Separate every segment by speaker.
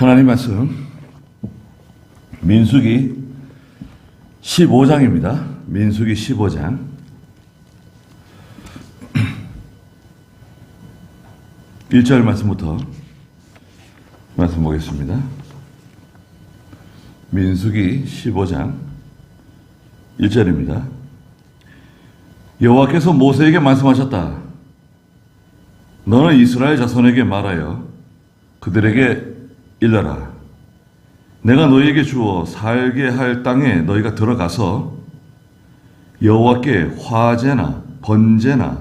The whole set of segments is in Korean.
Speaker 1: 하나님 말씀 민수기 15장입니다. 민수기 15장 1절 말씀부터 말씀 보겠습니다. 민수기 15장 1절입니다. 여호와께서 모세에게 말씀하셨다. 너는 이스라엘 자손에게 말하여 그들에게 일러라. 내가 너희에게 주어 살게 할 땅에 너희가 들어가서 여호와께 화제나 번제나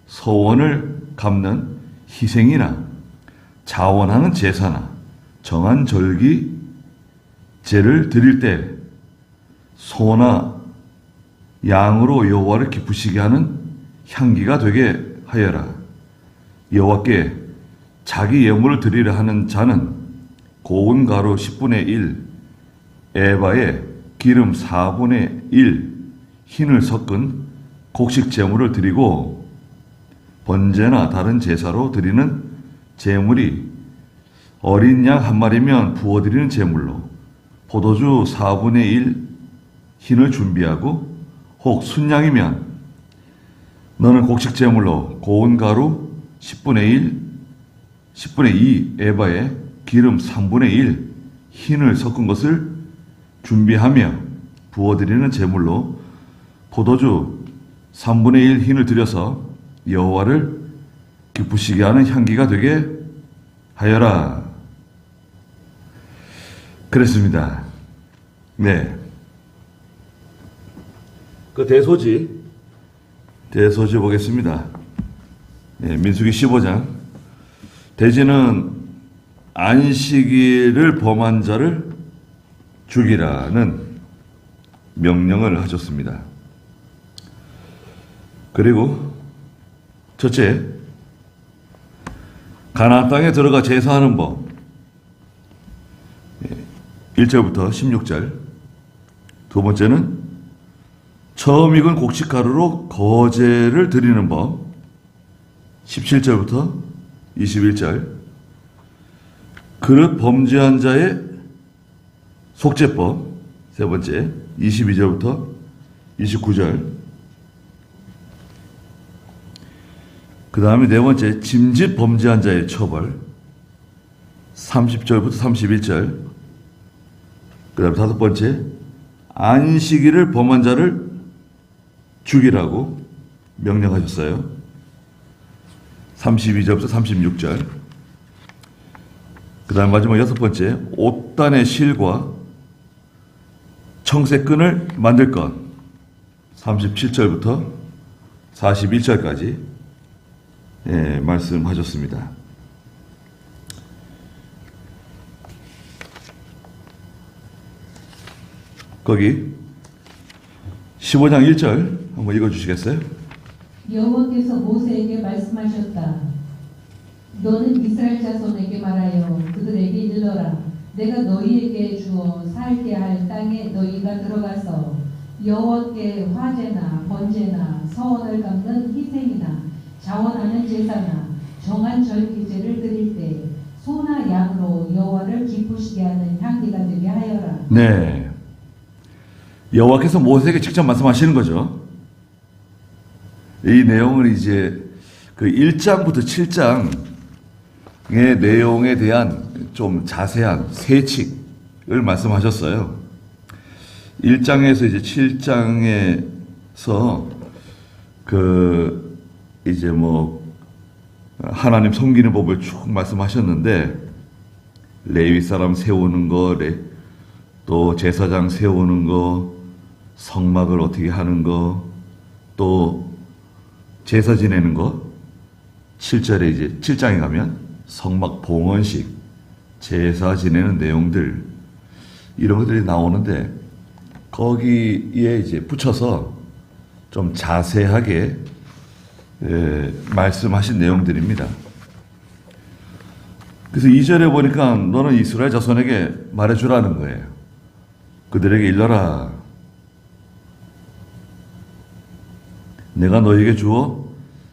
Speaker 1: 서원을 갚는 희생이나 자원하는 제사나 정한 절기 제를 드릴 때 소나 양으로 여호와를 기쁘시게 하는 향기가 되게 하여라. 여호와께 자기 예물을 드리려 하는 자는 고운 가루 10분의 1, 에바에 기름 4분의 1, 흰을 섞은 곡식 제물을 드리고 번제나 다른 제사로 드리는 제물이 어린 양 한 마리면 부어드리는 제물로 포도주 4분의 1 흰을 준비하고 혹 순양이면 너는 곡식 제물로 고운 가루 10분의 2 에바에 기름 3분의 1 흰을 섞은 것을 준비하며 부어드리는 제물로 포도주 3분의 1 흰을 들여서 여호와를 기쁘시게 하는 향기가 되게 하여라. 그랬습니다. 네. 그 대소지 보겠습니다. 네, 민수기 15장. 대지는 안식일을 범한 자를 죽이라는 명령을 하셨습니다. 그리고 첫째, 가나안 땅에 들어가 제사하는 법 1절부터 16절. 두 번째는 처음 익은 곡식 가루로 거제를 드리는 법 17절부터 21절. 그릇 범죄한 자의 속죄법 세 번째 22절부터 29절. 그 다음에 네 번째 짐짓 범죄한 자의 처벌 30절부터 31절. 그 다음에 다섯 번째 안식일을 범한 자를 죽이라고 명령하셨어요. 32절부터 36절. 그 다음 마지막 여섯 번째 옷단의 실과 청새끈을 만들 것 37절부터 41절까지 말씀하셨습니다. 거기 15장 1절 한번 읽어주시겠어요?
Speaker 2: 여호와께서 모세에게 말씀하셨다. 너는 이스라엘 자손에게 말하여 그들에게 일러라. 내가 너희에게 주어 살게 할 땅에 너희가 들어가서 여호와께 화제나 번제나 서원을 갚는 희생이나 자원하는 제사나 정한 절기제를 드릴 때 소나 양으로 여호와를 기쁘시게 하는 향기가 되게 하여라.
Speaker 1: 네. 여호와께서 모세에게 직접 말씀하시는 거죠. 이 내용을 이제 그 1장부터 7장의 내용에 대한 좀 자세한 세칙을 말씀하셨어요. 1장에서 이제 7장에서 이제 하나님 섬기는 법을 쭉 말씀하셨는데, 레위 사람 세우는 거, 또 제사장 세우는 거, 성막을 어떻게 하는 거, 또 제사 지내는 거, 7절에 이제 7장에 가면 성막 봉헌식, 제사 지내는 내용들, 이런 것들이 나오는데, 거기에 이제 붙여서 좀 자세하게 말씀하신 내용들입니다. 그래서 2절에 보니까 너는 이스라엘 자손에게 말해주라는 거예요. 그들에게 일러라. 내가 너희에게 주어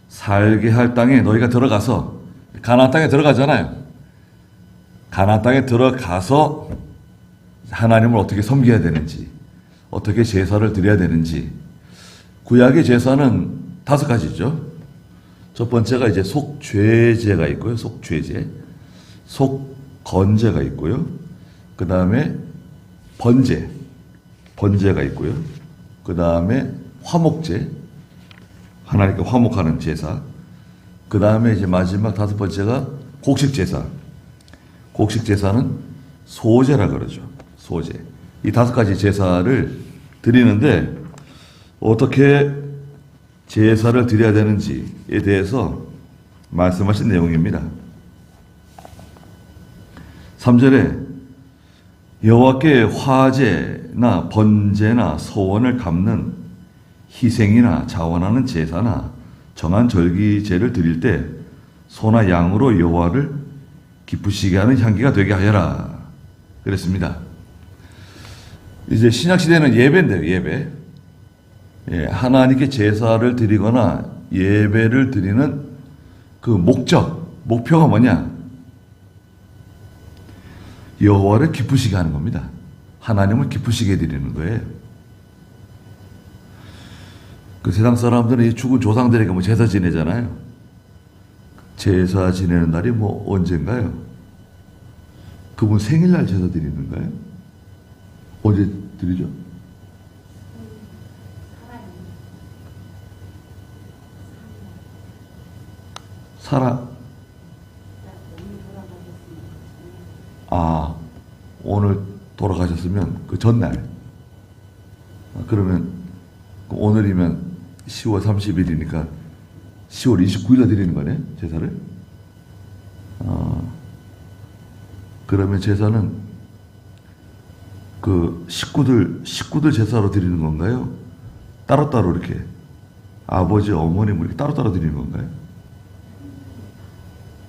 Speaker 1: 살게 할 땅에 너희가 들어가서, 가나안 땅에 들어가잖아요. 가나안 땅에 들어가서 하나님을 어떻게 섬겨야 되는지, 어떻게 제사를 드려야 되는지. 구약의 제사는 5가지죠. 첫 번째가 이제 속죄제가 있고요. 속죄제. 속건제가 있고요. 그 다음에 번제가 있고요. 그 다음에 화목제. 하나님께 화목하는 제사. 그 다음에 이제 마지막 5번째가 곡식제사. 곡식제사는 소제라 그러죠. 소제. 이 5가지 제사를 드리는데 어떻게 제사를 드려야 되는지에 대해서 말씀하신 내용입니다. 3절에 여호와께 화제나 번제나 소원을 갚는 희생이나 자원하는 제사나 정한 절기제를 드릴 때 소나 양으로 여호와를 기쁘시게 하는 향기가 되게 하여라 그랬습니다. 이제 신약 시대는 예배인데요. 예배. 예, 하나님께 제사를 드리거나 예배를 드리는 그 목표가 뭐냐? 여호와를 기쁘시게 하는 겁니다. 하나님을 기쁘시게 드리는 거예요. 그 세상 사람들은 이 죽은 조상들에게 뭐 제사 지내잖아요. 제사 지내는 날이 뭐 언젠가요? 그분 생일날 제사 드리는가요? 언제 드리죠? 오늘 돌아가셨으면 그 전날. 그러면 오늘이면 10월 30일이니까 10월 29일에 드리는 거네, 제사를. 그러면 제사는 그 식구들 제사로 드리는 건가요? 따로따로 이렇게 아버지, 어머님 이렇게 따로따로 드리는 건가요?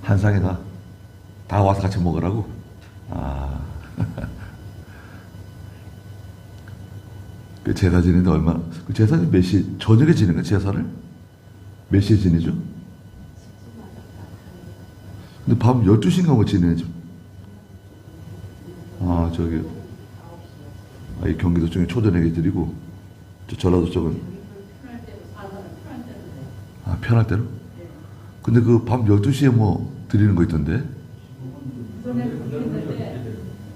Speaker 1: 한 상에 다 와서 같이 먹으라고? 그 제사 지내는데 얼마나, 그 제사 몇 시, 저녁에 지내는 거야, 제사를? 몇 시에 지내죠? 근데 밤 12시인가 뭐 지내죠? 이 경기도 쪽에 초저녁에 드리고, 저 전라도 쪽은. 편할 대로? 근데 그 밤 12시에 뭐 드리는 거 있던데?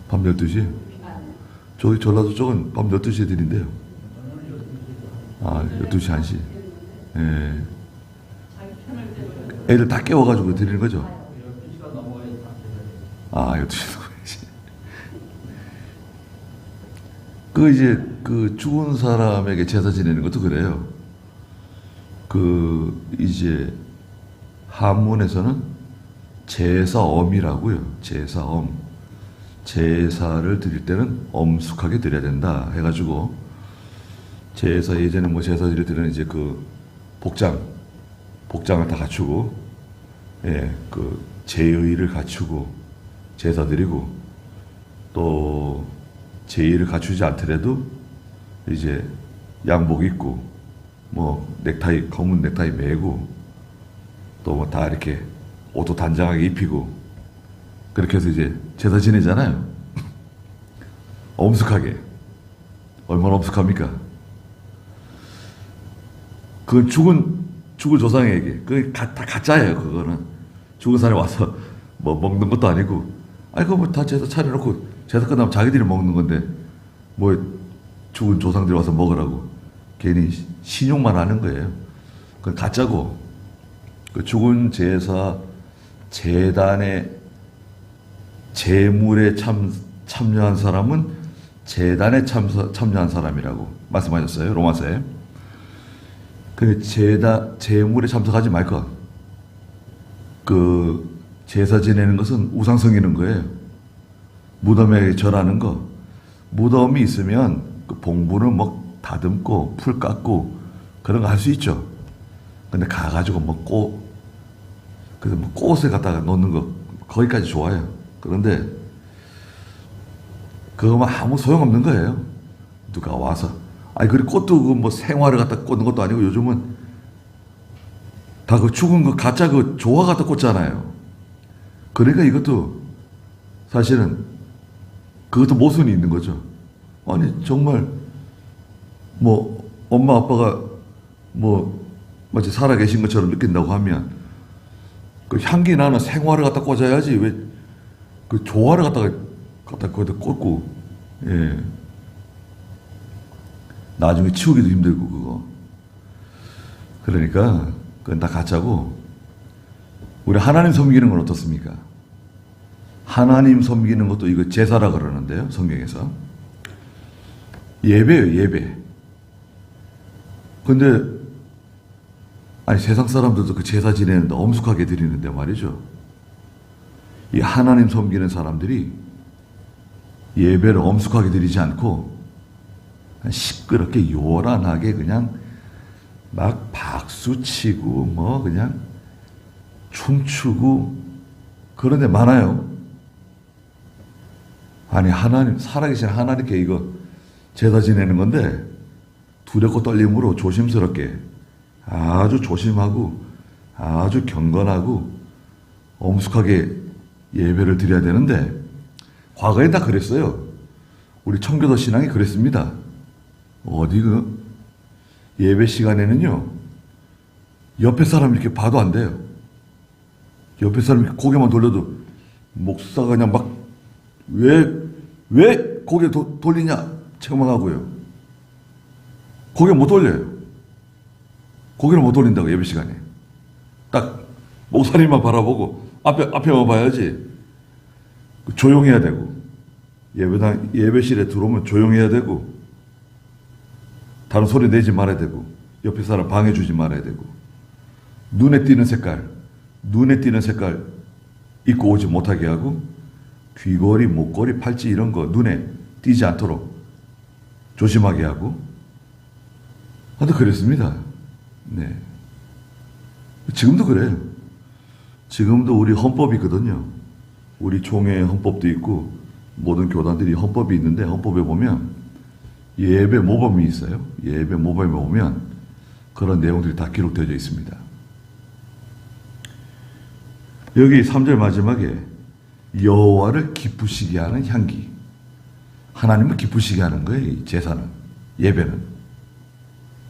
Speaker 1: 밤 12시에? 저기 전라도 쪽은 밤 12시에 드린대요. 12시, 1시. 예. 애들 다 깨워가지고 드리는 거죠? 12시 넘어야지. 그 죽은 사람에게 제사 지내는 것도 그래요. 이제 한문에서는 제사엄이라고요. 제사엄. 제사를 드릴 때는 엄숙하게 드려야 된다 해가지고, 제사, 예전에 뭐 제사 드릴 때는 이제 그 복장을 다 갖추고, 예, 그 제의를 갖추고 제사 드리고, 또 제의를 갖추지 않더라도 이제 양복 입고, 뭐 검은 넥타이 매고, 또 뭐 다 이렇게 옷도 단장하게 입히고, 그렇게 해서 이제 제사 지내잖아요. 엄숙하게. 얼마나 엄숙합니까? 그건 죽은 조상에게. 그게 다 가짜예요, 그거는. 죽은 사람이 와서 뭐 먹는 것도 아니고, 그거 뭐 다 제사 차려놓고, 제사 끝나면 자기들이 먹는 건데, 뭐 죽은 조상들이 와서 먹으라고. 괜히 신용만 하는 거예요. 그건 가짜고, 그 죽은 제사, 제단에 제물에 참여한 사람은 제단에 참여한 사람이라고 말씀하셨어요, 로마서에. 그 제물에 참석하지 말 것. 그 제사 지내는 것은 우상 섬기는 거예요. 무덤에 절하는 거. 무덤이 있으면 그 봉분을 뭐 다듬고 풀 깎고 그런 거 할 수 있죠. 근데 가가지고 그래서 뭐 꽃을 갖다가 놓는 거 거기까지 좋아요. 그런데 그거만 아무 소용없는 거예요. 누가 와서 그리고 꽃도 그 뭐 생화를 갖다 꽂는 것도 아니고, 요즘은 다 그 죽은 거 가짜 그 조화 갖다 꽂잖아요. 그러니까 이것도 사실은 그것도 모순이 있는 거죠. 아니 정말 뭐 엄마 아빠가 뭐 마치 살아 계신 것처럼 느낀다고 하면 그 향기 나는 생화를 갖다 꽂아야지 왜 그 조화를 갖다 거기다 꽂고 예 나중에 치우기도 힘들고 그거 그러니까 그건 다 가짜고 우리 하나님 섬기는 건 어떻습니까? 하나님 섬기는 것도 이거 제사라 그러는데요 성경에서 예배예요 예배. 근데 아니 세상 사람들도 그 제사 지내는데 엄숙하게 드리는데 말이죠. 이 하나님 섬기는 사람들이 예배를 엄숙하게 드리지 않고 시끄럽게 요란하게 그냥 막 박수치고 뭐 그냥 춤추고 그런 데 많아요. 아니 하나님 살아계신 하나님께 이거 제사 지내는 건데 두렵고 떨림으로 조심스럽게 아주 조심하고 아주 경건하고 엄숙하게 예배를 드려야 되는데 과거에 다 그랬어요. 우리 청교도 신앙이 그랬습니다. 어디 그 예배 시간에는요 옆에 사람 이렇게 봐도 안 돼요. 옆에 사람 이렇게 고개만 돌려도 목사가 그냥 막 왜 고개 돌리냐 책망하고요. 고개 못 돌려요. 고개를 못 돌린다고 예배 시간에. 딱 목사님만 바라보고 앞에만 봐야지. 조용해야 되고 예배실에 들어오면 조용해야 되고 다른 소리 내지 말아야 되고 옆에 사람 방해 주지 말아야 되고 눈에 띄는 색깔 입고 오지 못하게 하고 귀걸이, 목걸이, 팔찌 이런 거 눈에 띄지 않도록 조심하게 하고 하여튼 그랬습니다. 네. 지금도 그래요. 지금도 우리 헌법이거든요. 우리 총회 헌법도 있고 모든 교단들이 헌법이 있는데 헌법에 보면 예배 모범이 있어요. 예배 모범에 보면 그런 내용들이 다 기록되어 있습니다. 여기 3절 마지막에 여호와를 기쁘시게 하는 향기. 하나님을 기쁘시게 하는 거예요. 이 제사는, 예배는.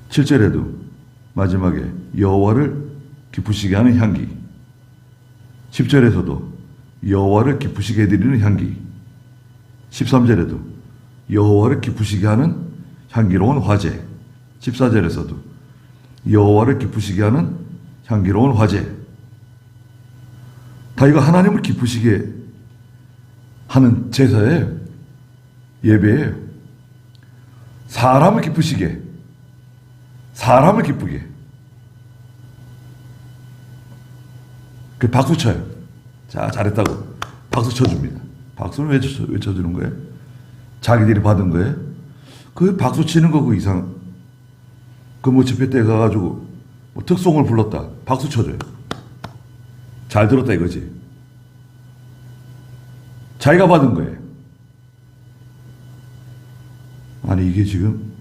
Speaker 1: 7절에도 마지막에 여호와를 기쁘시게 하는 향기. 10절에서도 여호와를 기쁘시게 해드리는 향기. 13절에도 여호와를 기쁘시게 하는 향기로운 화제. 14절에서도 여호와를 기쁘시게 하는 향기로운 화제. 다 이거 하나님을 기쁘시게 하는 제사예요. 예배예요. 사람을 기쁘시게, 사람을 기쁘게. 그 박수 쳐요. 자, 잘했다고 박수 쳐줍니다. 박수는 왜 쳐주는 거예요? 자기들이 받은 거예요? 그 박수 치는 거 그 이상. 그 뭐 집회 때 가가지고 뭐 특송을 불렀다. 박수 쳐줘요. 잘 들었다 이거지. 자기가 받은 거예요. 아니 이게 지금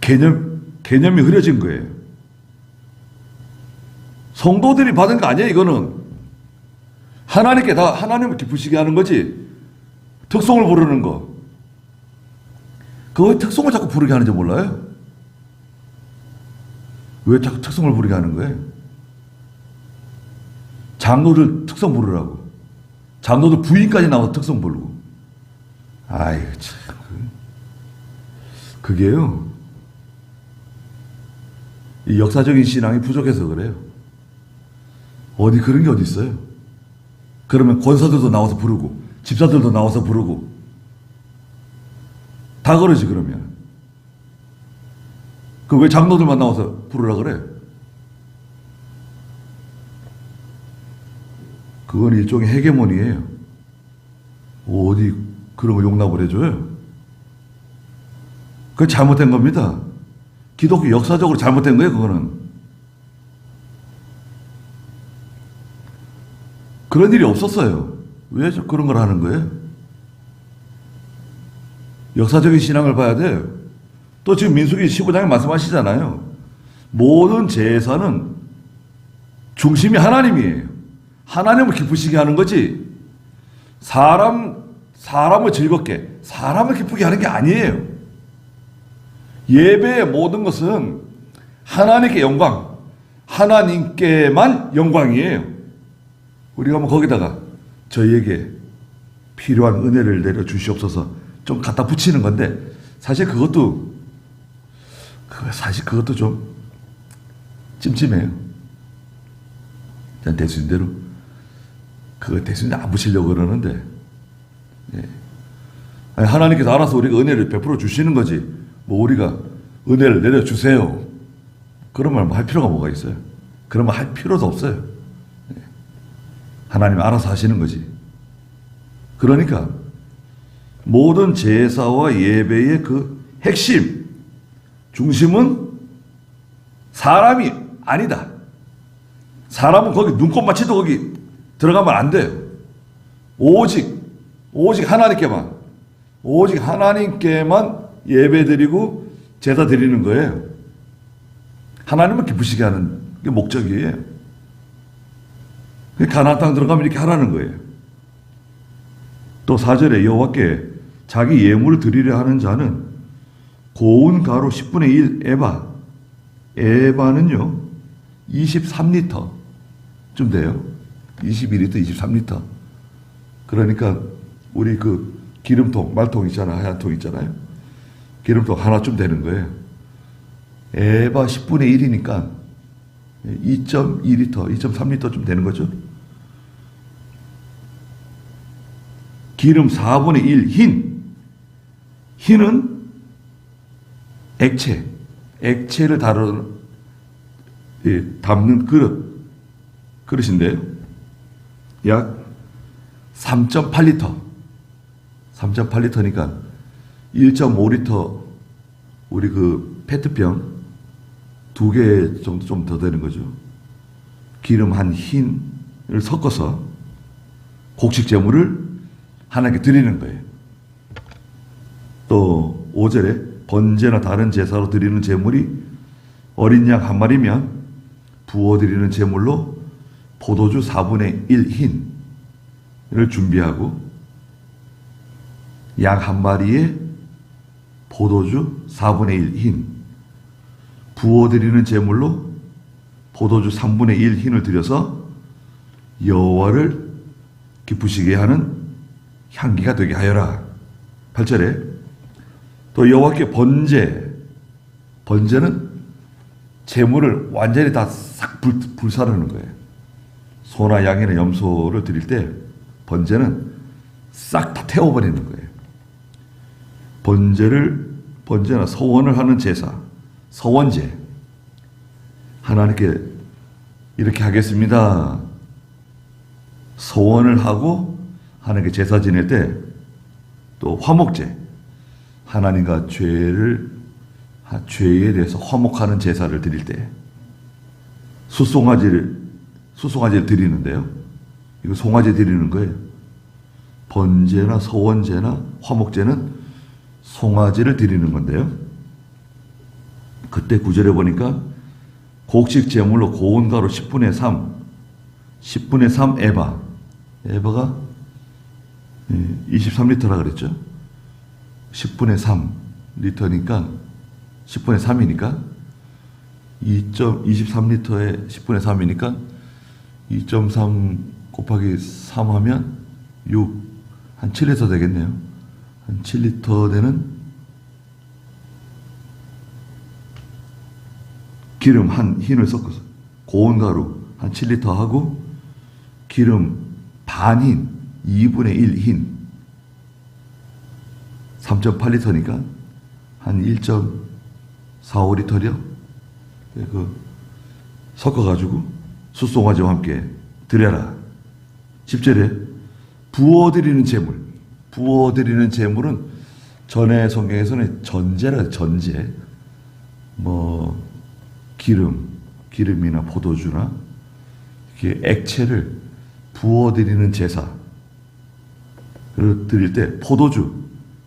Speaker 1: 개념이 흐려진 거예요. 성도들이 받은 거 아니에요. 이거는 하나님께 다 하나님을 기쁘시게 하는 거지. 특송을 부르는 거. 그 특송을 자꾸 부르게 하는지 몰라요? 왜 자꾸 특송을 부르게 하는 거예요? 장로들 특송 부르라고. 장로들 부인까지 나와서 특송 부르고. 아이고 참. 그게요. 이 역사적인 신앙이 부족해서 그래요. 어디 그런 게 어디 있어요? 그러면 권사들도 나와서 부르고 집사들도 나와서 부르고 다 그러지 그러면. 그 왜 장로들만 나와서 부르라 그래? 그건 일종의 헤게모니예요. 어디 그런 거 용납을 해줘요? 그건 잘못된 겁니다. 기독교 역사적으로 잘못된 거예요, 그거는. 그런 일이 없었어요. 왜 그런 걸 하는 거예요? 역사적인 신앙을 봐야 돼요. 또 지금 민수기 15장에 말씀하시잖아요. 모든 제사는 중심이 하나님이에요. 하나님을 기쁘시게 하는 거지 사람을 즐겁게 사람을 기쁘게 하는 게 아니에요. 예배의 모든 것은 하나님께 영광, 하나님께만 영광이에요. 우리가 뭐 거기다가 저희에게 필요한 은혜를 내려 주시옵소서 좀 갖다 붙이는 건데 사실 그것도 좀 찜찜해요. 대수님대로 그거 대수님 안 붙이려고 그러는데 예. 아니, 하나님께서 알아서 우리가 은혜를 베풀어 주시는 거지 뭐 우리가 은혜를 내려 주세요 그런 말 할 필요가 뭐가 있어요? 그런 말 할 필요도 없어요. 예. 하나님이 알아서 하시는 거지. 그러니까 모든 제사와 예배의 그 핵심 중심은 사람이 아니다. 사람은 거기 눈꽃 맞춰도 거기 들어가면 안 돼요. 오직 하나님께만 예배 드리고 제사 드리는 거예요. 하나님을 기쁘시게 하는 게 목적이에요. 가나안 땅 들어가면 이렇게 하라는 거예요. 또 4절에 여호와께 자기 예물을 드리려 하는 자는 고운 가루 10분의 1 에바, 에바는요 23리터 좀 돼요. 22리터, 23리터. 그러니까 우리 그 기름통, 말통 있잖아, 하얀 통 있잖아요. 기름통 하나쯤 되는 거예요. 에바 10분의 1이니까 2.2리터, 2.3리터 좀 되는 거죠. 기름 4분의 1 흰은 액체를 담는 그릇인데요. 약 3.8리터니까 1.5리터 우리 그 페트병 2개 정도 좀 더 되는 거죠. 기름 한 흰을 섞어서 곡식 제물을 하나님께 드리는 거예요. 또 5절에 번제나 다른 제사로 드리는 제물이 어린 양 한 마리면 부어드리는 제물로 포도주 4분의 1 흰을 준비하고 양 한 마리에 포도주 4분의 1 흰, 부어드리는 제물로 포도주 3분의 1 흰을 드려서 여호와를 기쁘시게 하는 향기가 되게 하여라. 8절에 또 여호와께 번제는 제물을 완전히 다 싹 불사르는 거예요. 소나 양이나 염소를 드릴 때 번제는 싹 다 태워버리는 거예요. 번제나 서원을 하는 제사, 서원제. 하나님께 이렇게 하겠습니다. 서원을 하고 하나님께 제사 지낼 때 또 화목제. 하나님과 죄에 대해서 화목하는 제사를 드릴 때 수송아지를 드리는데요. 이거 송아지 드리는 거예요. 번제나 서원제나 화목제는 송아지를 드리는 건데요. 그때 9절에 보니까 곡식 제물로 고운 가루 10분의 3 에바가 23리터라 그랬죠. 10분의 3 리터니까 10분의 3이니까 23리터에 10분의 3이니까 2.3 곱하기 3 하면 6, 한 7리터 되겠네요. 한 7리터 되는 기름 한 흰을 섞어서 고운 가루 한 7리터 하고 기름 반흰 2분의 1 흰 3.8리터니까 한 1.45리터요. 그 섞어가지고 숫송아지와 함께 드려라. 10절에 부어드리는 제물은 전에 성경에서는 전제. 뭐 기름이나 포도주나 이렇게 액체를 부어드리는 제사를 드릴 때 포도주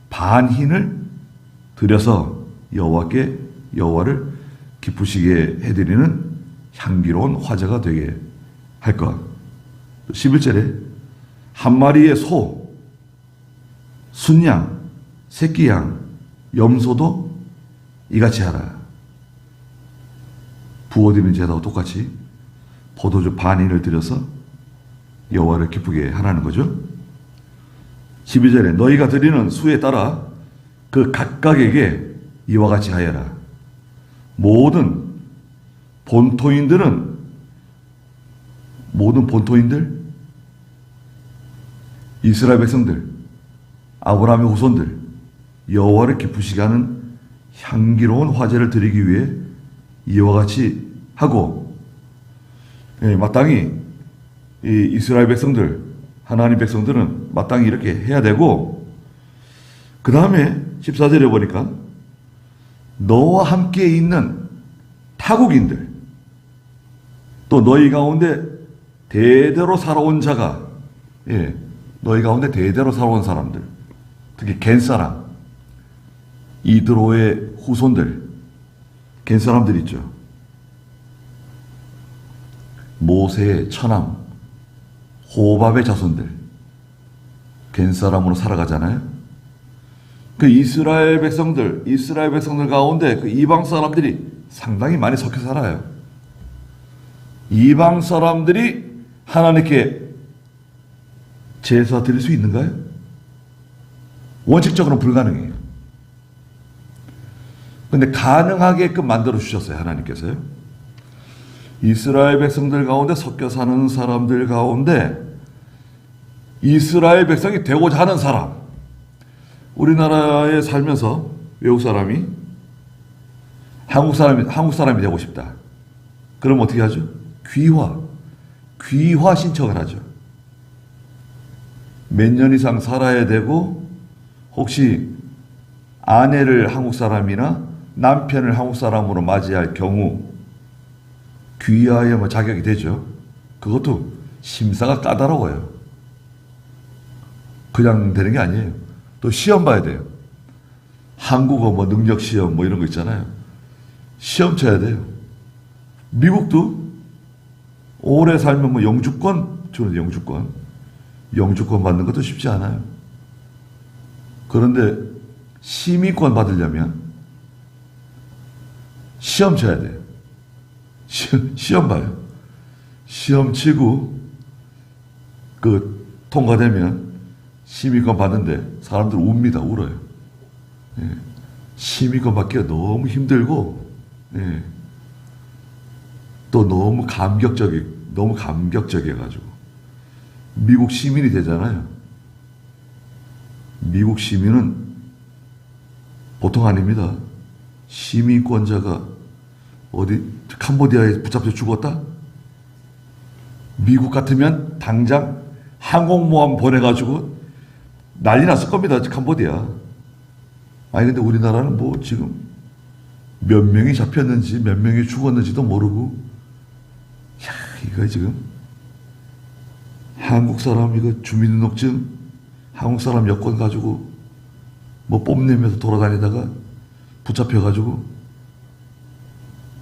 Speaker 1: 반 흰을 드려서 여호와를 기쁘시게 해드리는 향기로운 화제가 되게 할 것. 11절에 한 마리의 소, 순양, 새끼양, 염소도 이같이 하라. 부어드리는 제사와 똑같이 포도주 반인을 들여서 여호와를 기쁘게 하라는 거죠. 12절에 너희가 드리는 수에 따라 그 각각에게 이와 같이 하여라. 모든 본토인들 이스라엘 백성들, 아브라함의 후손들, 여호와를 기쁘시게 하는 향기로운 화제를 드리기 위해 이와 같이 하고, 마땅히 이 이스라엘 백성들, 하나님 백성들은 마땅히 이렇게 해야 되고, 그 다음에 14절에 보니까 너와 함께 있는 타국인들, 또 너희 가운데 대대로 살아온 자가, 너희 가운데 대대로 살아온 사람들, 특히 겐사람, 이드로의 후손들, 겐사람들 있죠. 모세의 처남, 호밥의 자손들, 겐사람으로 살아가잖아요. 그 이스라엘 백성들 가운데 그 이방 사람들이 상당히 많이 섞여 살아요. 이방 사람들이 하나님께 제사 드릴 수 있는가요? 원칙적으로는 불가능해요. 근데 가능하게끔 만들어 주셨어요, 하나님께서요. 이스라엘 백성들 가운데 섞여 사는 사람들 가운데 이스라엘 백성이 되고자 하는 사람, 우리나라에 살면서 외국 사람이 한국 사람이 되고 싶다. 그럼 어떻게 하죠? 귀화 신청을 하죠. 몇 년 이상 살아야 되고, 혹시 아내를 한국 사람이나 남편을 한국 사람으로 맞이할 경우 귀화에 자격이 되죠. 그것도 심사가 까다로워요. 그냥 되는 게 아니에요. 또 시험 봐야 돼요. 한국어 능력 시험 이런 거 있잖아요. 시험 쳐야 돼요. 미국도 오래 살면 영주권 주는 영주권 받는 것도 쉽지 않아요. 그런데 시민권 받으려면 시험 쳐야 돼요. 시험 봐요. 시험 치고 통과되면 시민권 받는데 사람들 웁니다. 울어요. 시민권 받기가 너무 힘들고, 또 너무 감격적이어가지고 미국 시민이 되잖아요. 미국 시민은 보통 아닙니다. 시민권자가 어디 캄보디아에 붙잡혀 죽었다? 미국 같으면 당장 항공모함 보내가지고 난리 났을 겁니다. 캄보디아. 아니 근데 우리나라는 지금 몇 명이 잡혔는지 몇 명이 죽었는지도 모르고, 이거 지금 한국 사람 이거 주민등록증 한국 사람 여권 가지고 뽐내면서 돌아다니다가 붙잡혀가지고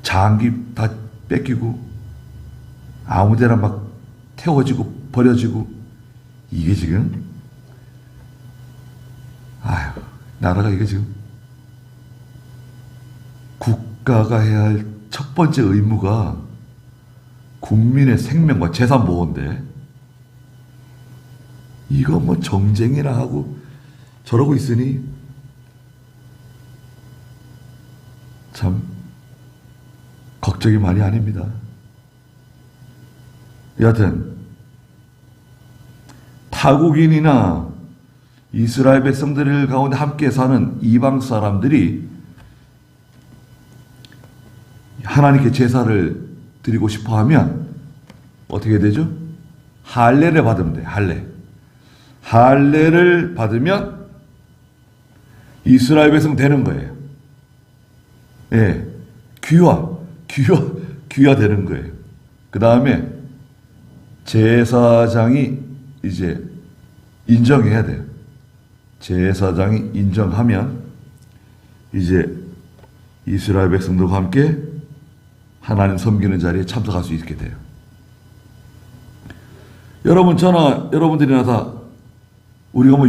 Speaker 1: 장기 다 뺏기고 아무데나 막 태워지고 버려지고, 이게 지금 나라가 이게 지금 국가가 해야 할 첫 번째 의무가 국민의 생명과 재산 보호인데, 이거 정쟁이나 하고 저러고 있으니 참 걱정이 많이 아닙니다. 여하튼 타국인이나 이스라엘 백성들 가운데 함께 사는 이방 사람들이 하나님께 제사를 드리고 싶어 하면 어떻게 되죠? 할례를 받으면 돼요. 할례를 받으면 이스라엘 백성 되는 거예요. 귀화 되는 거예요. 그 다음에 제사장이 이제 인정해야 돼요. 제사장이 인정하면 이제 이스라엘 백성들과 함께 하나님 섬기는 자리에 참석할 수 있게 돼요. 여러분, 저나 여러분들이나 다 우리가 뭐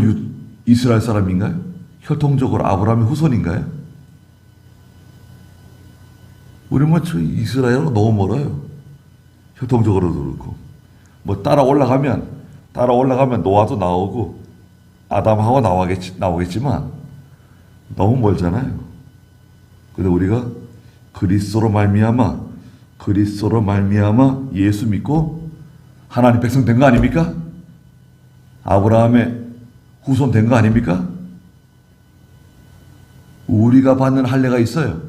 Speaker 1: 이스라엘 사람인가요? 혈통적으로 아브라함의 후손인가요? 우리 뭐 이스라엘하고 너무 멀어요. 혈통적으로도 그렇고. 뭐 따라 올라가면 노아도 나오고 아담하고 나오겠지만 너무 멀잖아요. 근데 우리가 그리스도로 말미암아 예수 믿고 하나님 백성 된 거 아닙니까? 아브라함의 후손 된 거 아닙니까? 우리가 받는 할례가 있어요.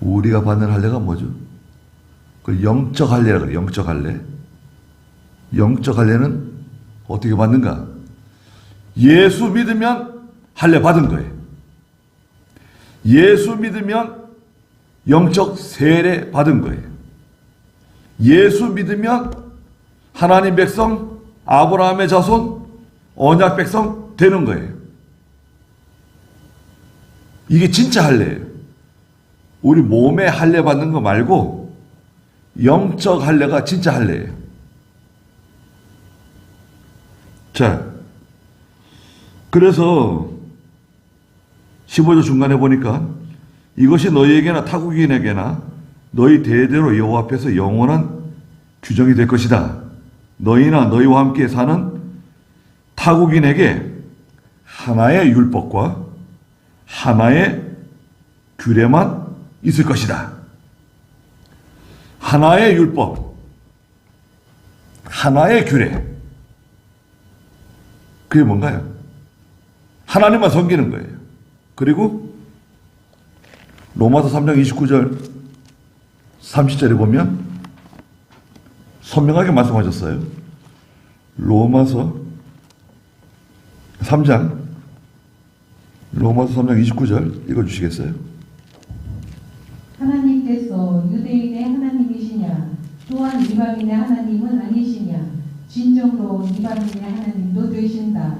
Speaker 1: 우리가 받는 할례가 뭐죠? 그 영적 할례라 그래요. 영적 할례. 영적 할례는 어떻게 받는가? 예수 믿으면 할례 받은 거예요. 예수 믿으면 영적 세례 받은 거예요. 예수 믿으면 하나님 백성, 아브라함의 자손, 언약 백성 되는 거예요. 이게 진짜 할례예요. 우리 몸에 할례 받는 거 말고 영적 할례가 진짜 할례예요. 자, 그래서 15절 중간에 보니까 이것이 너희에게나 타국인에게나 너희 대대로 여호와 앞에서 영원한 규정이 될 것이다. 너희나 너희와 함께 사는 타국인에게 하나의 율법과 하나의 규례만 있을 것이다. 하나의 율법, 하나의 규례. 그게 뭔가요? 하나님만 섬기는 거예요. 그리고 로마서 3장 29절 30절에 보면 선명하게 말씀하셨어요. 로마서 3장 29절 읽어주시겠어요?
Speaker 2: 하나님께서 유대인의 하나님이시냐 또한 이방인의 하나님은 아니시냐 진정으로 이방인의 하나님도 되신다.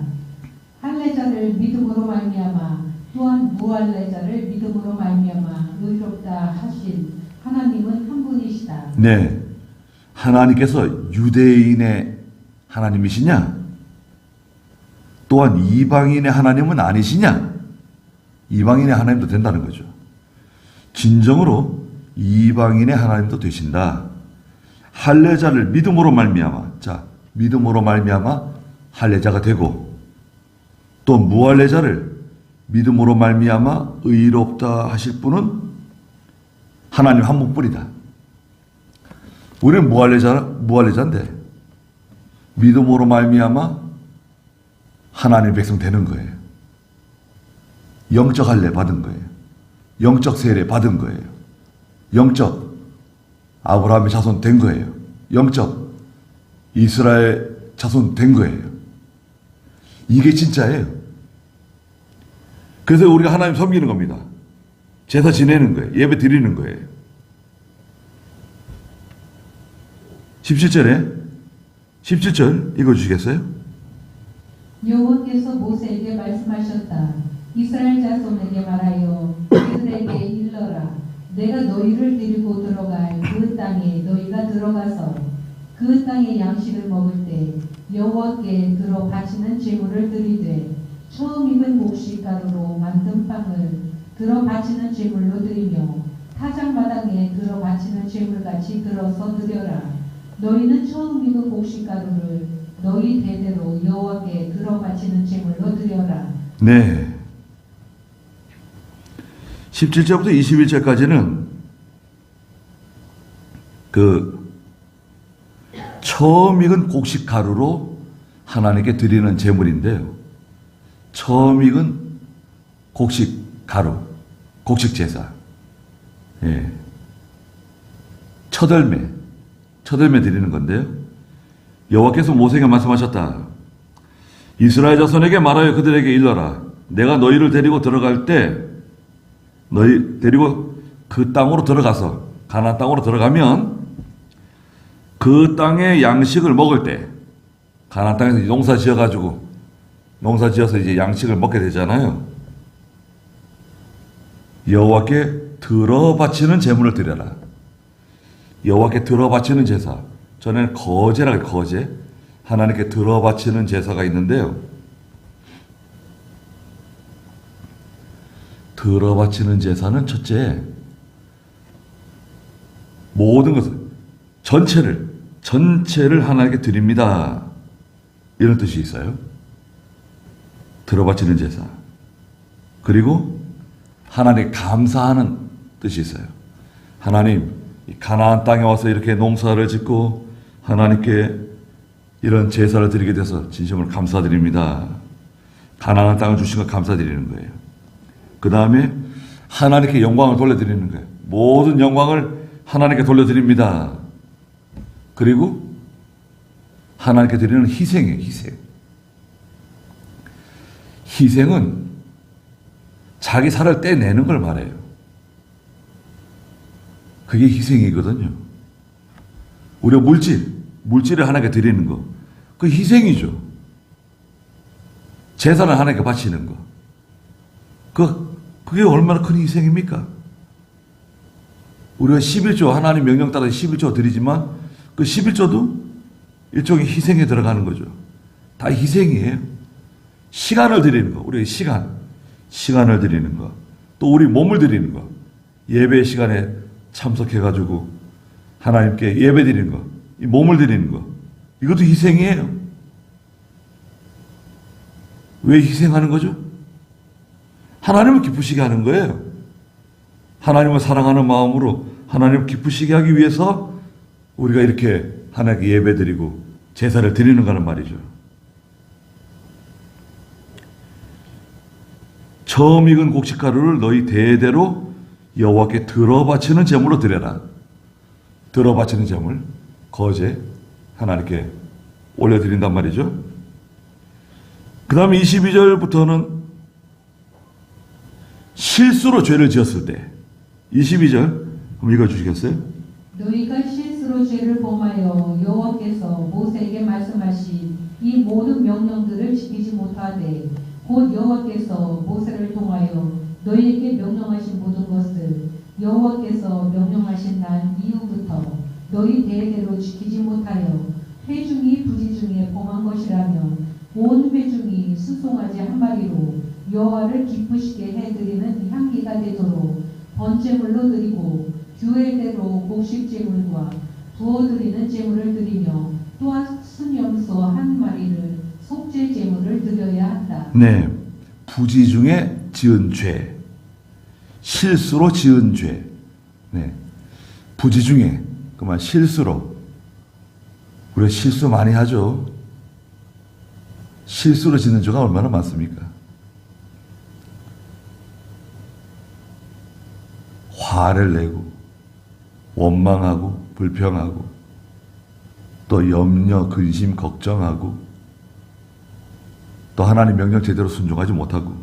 Speaker 2: 할례자를 믿음으로 말미암아 또한 무할례자를 믿음으로 말미암아 의롭다 하신 하나님은 한 분이시다.
Speaker 1: 네, 하나님께서 유대인의 하나님이시냐? 또한 이방인의 하나님은 아니시냐? 이방인의 하나님도 된다는 거죠. 진정으로 이방인의 하나님도 되신다. 할례자를 믿음으로 말미암아, 자, 믿음으로 말미암아 할례자가 되고, 또 무할례자를 믿음으로 말미암아 의롭다 하실 분은 하나님 한 분뿐이다. 우리는 무할례자인데 믿음으로 말미암아 하나님 백성 되는 거예요. 영적 할례 받은 거예요. 영적 세례 받은 거예요. 영적 아브라함의 자손 된 거예요. 영적 이스라엘 자손 된 거예요. 이게 진짜예요. 그래서 우리가 하나님 섬기는 겁니다. 제사 지내는 거예요. 예배 드리는 거예요. 17절 읽어주시겠어요?
Speaker 2: 여호와께서 모세에게 말씀하셨다. 이스라엘 자손에게 말하여 그들에게 일러라. 내가 너희를 데리고 들어갈 그 땅에 너희가 들어가서 그 땅의 양식을 먹을 때 여호와께 들어 바치는 제물을 드리되 처음 익은 곡식가루로 만든 빵을 들어 바치는 제물로 드리며 타작마당에 들어 바치는 제물같이 들어서 드려라. 너희는 처음 익은 곡식가루를 너희 대대로 여호와께 들어 바치는 제물로 드려라.
Speaker 1: 네. 17절부터 21절까지는 그 처음 익은 곡식 가루로 하나님께 드리는 제물인데요. 처음 익은 곡식 가루, 곡식 제사. 예. 첫 열매 드리는 건데요. 여호와께서 모세에게 말씀하셨다. 이스라엘 자손에게 말하여 그들에게 일러라. 내가 너희를 데리고 들어갈 때 너희 데리고 그 땅으로 들어가서 가나안 땅으로 들어가면 그 땅의 양식을 먹을 때 가나안 땅에서 농사 지어서 이제 양식을 먹게 되잖아요. 여호와께 들어 바치는 제물을 드려라. 여호와께 들어 바치는 제사. 전에는 거제라고 해요. 거제. 하나님께 들어바치는 제사가 있는데요. 들어바치는 제사는 첫째, 모든 것을, 전체를 하나님께 드립니다. 이런 뜻이 있어요. 들어바치는 제사. 그리고 하나님께 감사하는 뜻이 있어요. 하나님, 이 가나안 땅에 와서 이렇게 농사를 짓고 하나님께 이런 제사를 드리게 돼서 진심으로 감사드립니다. 가나안 땅을 주신 것 감사드리는 거예요. 그 다음에 하나님께 영광을 돌려드리는 거예요. 모든 영광을 하나님께 돌려드립니다. 그리고 하나님께 드리는 희생이에요. 희생은 자기 살을 떼내는 걸 말해요. 그게 희생이거든요. 우리가 물질을 하나님께 드리는 거, 그 희생이죠. 제사를 하나님께 바치는 거. 그게 얼마나 큰 희생입니까? 우리가 11조, 하나님 명령 따라 11조 드리지만 그 11조도 일종의 희생에 들어가는 거죠. 다 희생이에요. 시간을 드리는 거, 우리의 시간을 드리는 거, 또 우리 몸을 드리는 거, 예배 시간에 참석해가지고 하나님께 예배 드리는 거, 이 몸을 드리는 거, 이것도 희생이에요. 왜 희생하는 거죠? 하나님을 기쁘시게 하는 거예요. 하나님을 사랑하는 마음으로 하나님을 기쁘시게 하기 위해서 우리가 이렇게 하나님께 예배 드리고 제사를 드리는 거란 말이죠. 처음 익은 곡식가루를 너희 대대로 여호와께 들어바치는 제물로 드려라. 들어바치는 제물, 거제 하나님께 올려드린단 말이죠. 그 다음에 22절부터는 실수로 죄를 지었을 때, 22절 한번 읽어주시겠어요?
Speaker 2: 너희가 실수로 죄를 범하여 여호와께서 모세에게 말씀하신 이 모든 명령들을 지키지 못하되 곧 여호와께서 모세를 통하여 너희에게 명령하신 모든 것을 여호와께서 명령하신 날 이후부터 너희 대대로 지키지 못하여 회중이 부지중에 범한 것이라면 온 회중이 수송아지 한 마리로 여호와를 기쁘시게 해드리는 향기가 되도록 번제물로 드리고 규례대로 곡식제물과 부어드리는 제물을 드리며 또한 순염소 한 마리를 속죄제물을 드려야 한다.
Speaker 1: 네, 부지 중에 지은 죄, 실수로 지은 죄, 네, 부지 중에 그만 실수로, 우리가 실수 많이 하죠. 실수로 짓는 죄가 얼마나 많습니까? 화를 내고 원망하고 불평하고 또 염려, 근심, 걱정하고 또 하나님 명령 제대로 순종하지 못하고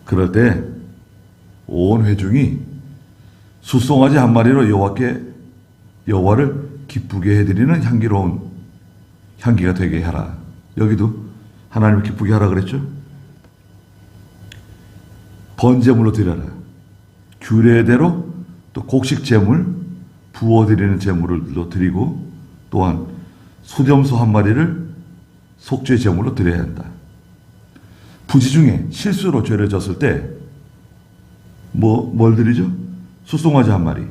Speaker 1: 그럴 때 온 회중이 숫송아지 한 마리로 여호와를 기쁘게 해드리는 향기로운 향기가 되게 하라. 여기도 하나님을 기쁘게 하라 그랬죠. 번제물로 드려라. 규례대로 또 곡식 제물, 부어드리는 제물로 드리고 또한 수염소 한 마리를 속죄 제물로 드려야 한다. 부지 중에 실수로 죄를 졌을 때 뭘 드리죠? 숫송아지 한 마리.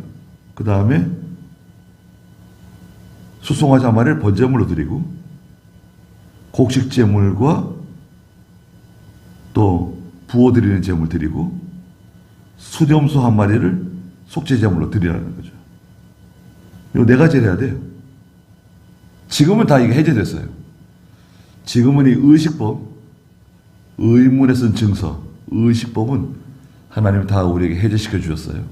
Speaker 1: 그 다음에 숫송아지 한 마리를 번제물로 드리고 곡식 제물과 또 부어드리는 제물 드리고 수염소 한 마리를 속죄 제물로 드리라는 거죠. 이거 네 가지를 해야 돼요. 지금은 다 이게 해제됐어요. 지금은 이 의식법, 의문에 쓴 증서, 의식법은 하나님이 다 우리에게 해제시켜 주셨어요.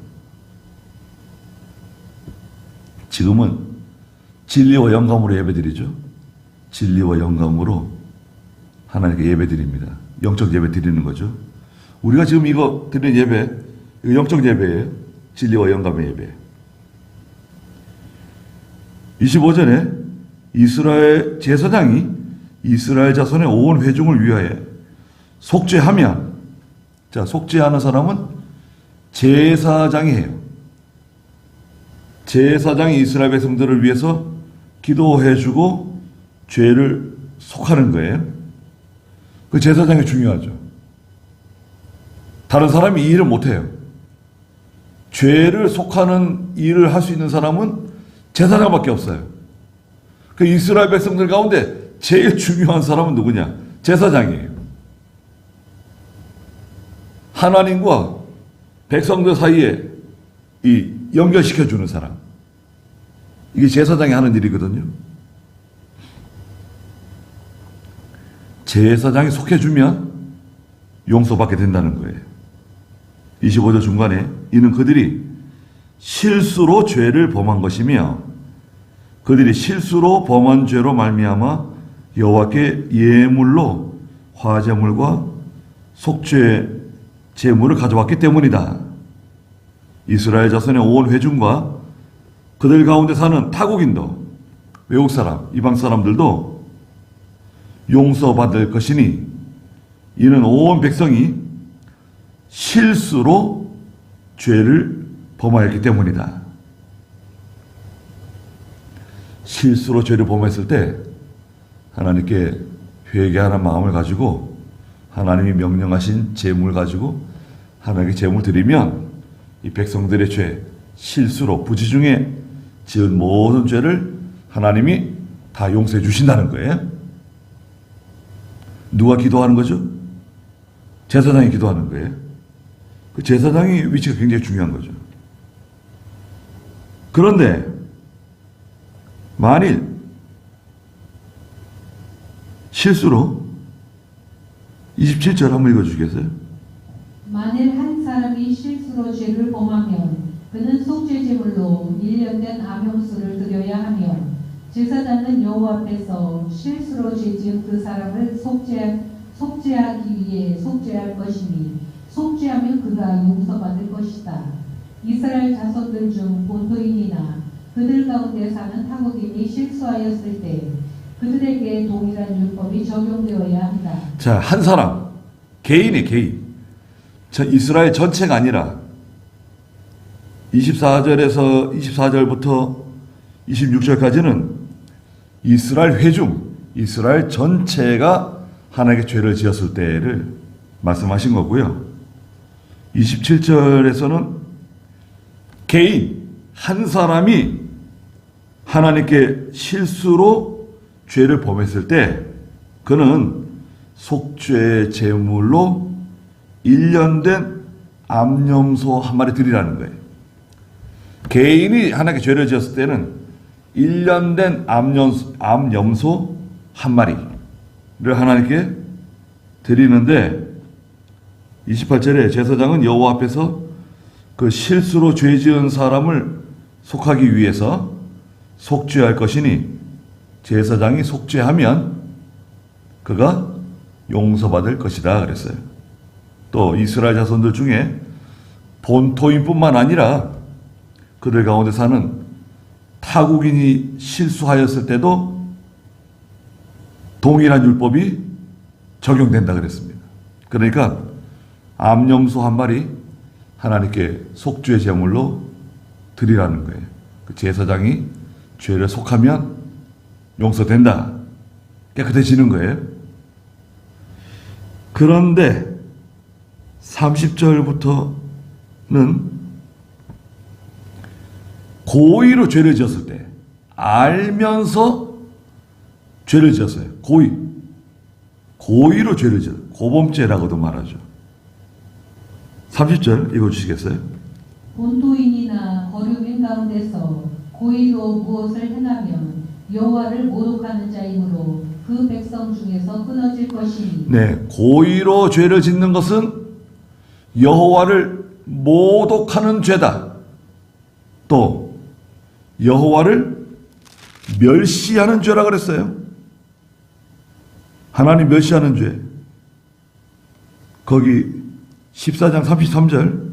Speaker 1: 지금은 진리와 영감으로 예배드리죠. 진리와 영감으로 하나님께 예배드립니다. 영적 예배 드리는 거죠. 우리가 지금 이거 드리는 예배, 이거 영적 예배예요. 진리와 영감의 예배. 25절에 이스라엘 제사장이 이스라엘 자손의 온 회중을 위하여 속죄하면, 자, 속죄하는 사람은 제사장이에요. 제사장이 이스라엘 백성들을 위해서 기도해주고 죄를 속하는 거예요. 그 제사장이 중요하죠. 다른 사람이 이 일을 못해요. 죄를 속하는 일을 할 수 있는 사람은 제사장밖에 없어요. 그 이스라엘 백성들 가운데 제일 중요한 사람은 누구냐? 제사장이에요. 하나님과 백성들 사이에 이 연결시켜주는 사람. 이게 제사장이 하는 일이거든요. 제사장이 속해주면 용서받게 된다는 거예요. 25절 중간에 이는 그들이 실수로 죄를 범한 것이며 그들이 실수로 범한 죄로 말미암아 여호와께 예물로 화제물과 속죄 제물을 가져왔기 때문이다. 이스라엘 자손의 온 회중과 그들 가운데 사는 타국인도 외국 사람, 이방 사람들도 용서받을 것이니 이는 온 백성이 실수로 죄를 범하였기 때문이다. 실수로 죄를 범했을 때 하나님께 회개하는 마음을 가지고 하나님이 명령하신 제물 가지고 하나님께 제물 드리면 이 백성들의 죄, 실수로 부지 중에 지은 모든 죄를 하나님이 다 용서해 주신다는 거예요. 누가 기도하는 거죠? 제사장이 기도하는 거예요. 그 제사장의 위치가 굉장히 중요한 거죠. 그런데 만일 실수로 27절 한번 읽어주시겠어요?
Speaker 2: 만일 한 사람이 실수로 죄를 범하면 그는 속죄제물로 1년 된 암염소를 드려야 하며 제사장은 여호와 앞에서 실수로 죄지은 그 사람을 속죄하기 위해 속죄할 것이니 속죄하면 그가 용서받을 것이다. 이스라엘 자손들 중 본토인이나 그들 가운데 사는 타국인이 실수하였을 때 그들에게 동일한 율법이 적용되어야 한다.
Speaker 1: 자, 한 사람, 개인이 개인. 이스라엘 전체가 아니라 24절부터 26절까지는 이스라엘 회중, 이스라엘 전체가 하나님께 죄를 지었을 때를 말씀하신 거고요. 27절에서는 개인, 한 사람이 하나님께 실수로 죄를 범했을 때 그는 속죄 제물로 1년 된 암염소 한 마리 드리라는 거예요. 개인이 하나님께 죄를 지었을 때는 1년 된 암염소 한 마리를 하나님께 드리는데 28절에 제사장은 여호와 앞에서 그 실수로 죄 지은 사람을 속하기 위해서 속죄할 것이니 제사장이 속죄하면 그가 용서받을 것이다 그랬어요. 또 이스라엘 자손들 중에 본토인뿐만 아니라 그들 가운데 사는 타국인이 실수하였을 때도 동일한 율법이 적용된다 그랬습니다. 그러니까 암염소 한 마리 하나님께 속죄 제물로 드리라는 거예요. 그 제사장이 죄를 속하면 용서된다. 깨끗해지는 거예요. 그런데 30절부터는 고의로 죄를 지었을 때 알면서 죄를 지었어요. 고의로 죄를 지었어요. 고범죄라고도 말하죠. 30절 읽어주시겠어요?
Speaker 2: 본토인이나 거류민 가운데서 고의로 무엇을 행하면 여호와를 모독하는 자이므로 그 백성 중에서 끊어질 것이니.
Speaker 1: 네, 고의로 죄를 짓는 것은 여호와를 모독하는 죄다. 또 여호와를 멸시하는 죄라 그랬어요. 하나님 멸시하는 죄. 거기 14장 33절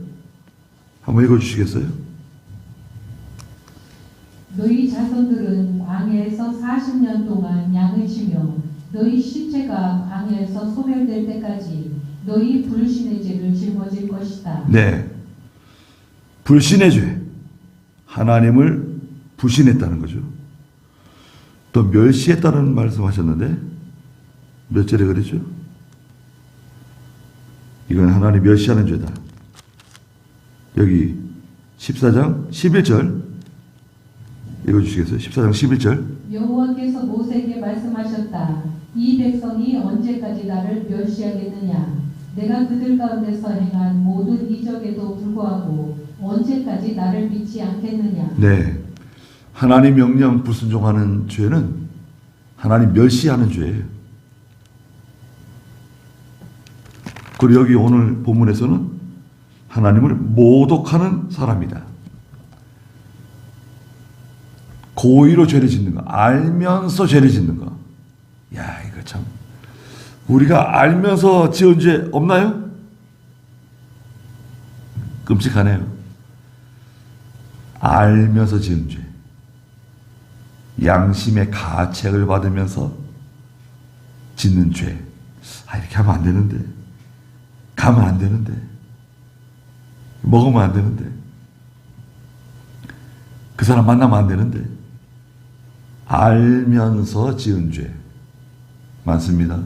Speaker 1: 한번 읽어주시겠어요?
Speaker 2: 너희 자손들은 광야에서 40년 동안 양을 치며 너희 시체가 광야에서 소멸될 때까지 너희 불신의 죄를 짊어질 것이다.
Speaker 1: 네, 불신의 죄. 하나님을 불신했다는 거죠. 또 멸시했다는 말씀하셨는데 몇 절에 그랬죠? 이건 하나님 멸시하는 죄다. 여기 14장 11절 읽어주시겠어요? 14장 11절.
Speaker 2: 여호와께서 모세에게 말씀하셨다. 이 백성이 언제까지 나를 멸시하겠느냐? 내가 그들 가운데서 행한 모든 이적에도 불구하고 언제까지 나를 믿지 않겠느냐?
Speaker 1: 네, 하나님 명령 불순종하는 죄는 하나님 멸시하는 죄예요. 그리고 여기 오늘 본문에서는 하나님을 모독하는 사람이다. 고의로 죄를 짓는 거, 알면서 죄를 짓는 거. 야, 이거 참 우리가 알면서 지은 죄 없나요? 끔찍하네요. 알면서 지은 죄. 양심의 가책을 받으면서 짓는 죄. 이렇게 하면 안 되는데. 가면 안 되는데. 먹으면 안 되는데. 그 사람 만나면 안 되는데. 알면서 지은 죄 많습니다.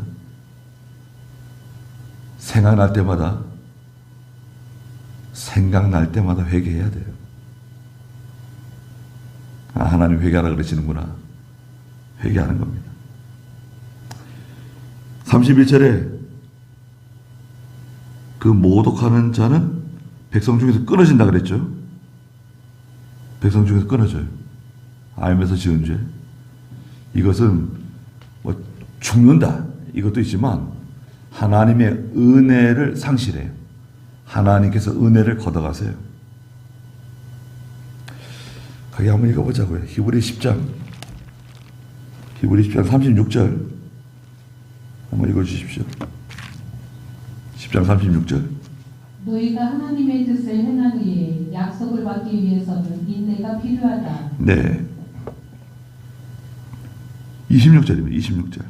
Speaker 1: 생각날 때마다 회개해야 돼요. 하나님 회개하라 그러시는구나. 회개하는 겁니다. 31절에 그 모독하는 자는 백성 중에서 끊어진다 그랬죠. 백성 중에서 끊어져요. 알면서 지은 죄. 이것은 뭐 죽는다 이것도 있지만 하나님의 은혜를 상실해요. 하나님께서 은혜를 걷어가세요. 거기 한번 읽어보자고요. 히브리 10장 36절 한번 읽어주십시오. 10장 36절.
Speaker 2: 너희가 하나님의 뜻을 행한 후에 약속을 받기 위해서는 인내가 필요하다.
Speaker 1: 네. 26절입니다. 26절.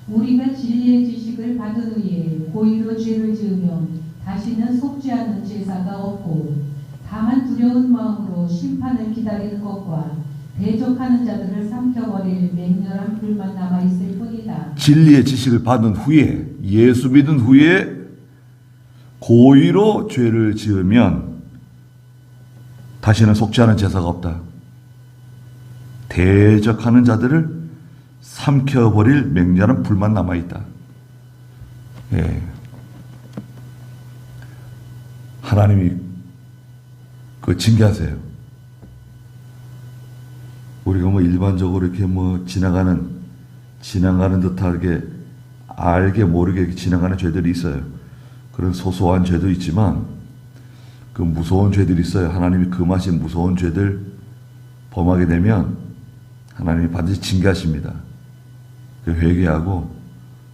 Speaker 2: 우리가 진리의 지식을 받은 후에 고의로 죄를 지으면 다시는 속지 않은 제사가 없고 다만 두려운 마음으로 심판을 기다리는 것과 대적하는 자들을 삼켜버릴 맹렬한 불만 남아있을 뿐이다.
Speaker 1: 진리의 지식을 받은 후에 예수 믿은 후에 고의로 죄를 지으면 다시는 속지 않은 제사가 없다. 대적하는 자들을 삼켜버릴 맹렬한 불만 남아있다. 예. 하나님이 그 징계하세요. 우리가 뭐 일반적으로 이렇게 뭐 지나가는 듯하게 알게 모르게 지나가는 죄들이 있어요. 그런 소소한 죄도 있지만 그 무서운 죄들이 있어요. 하나님이 금하신 무서운 죄들 범하게 되면 하나님이 반드시 징계하십니다. 회개하고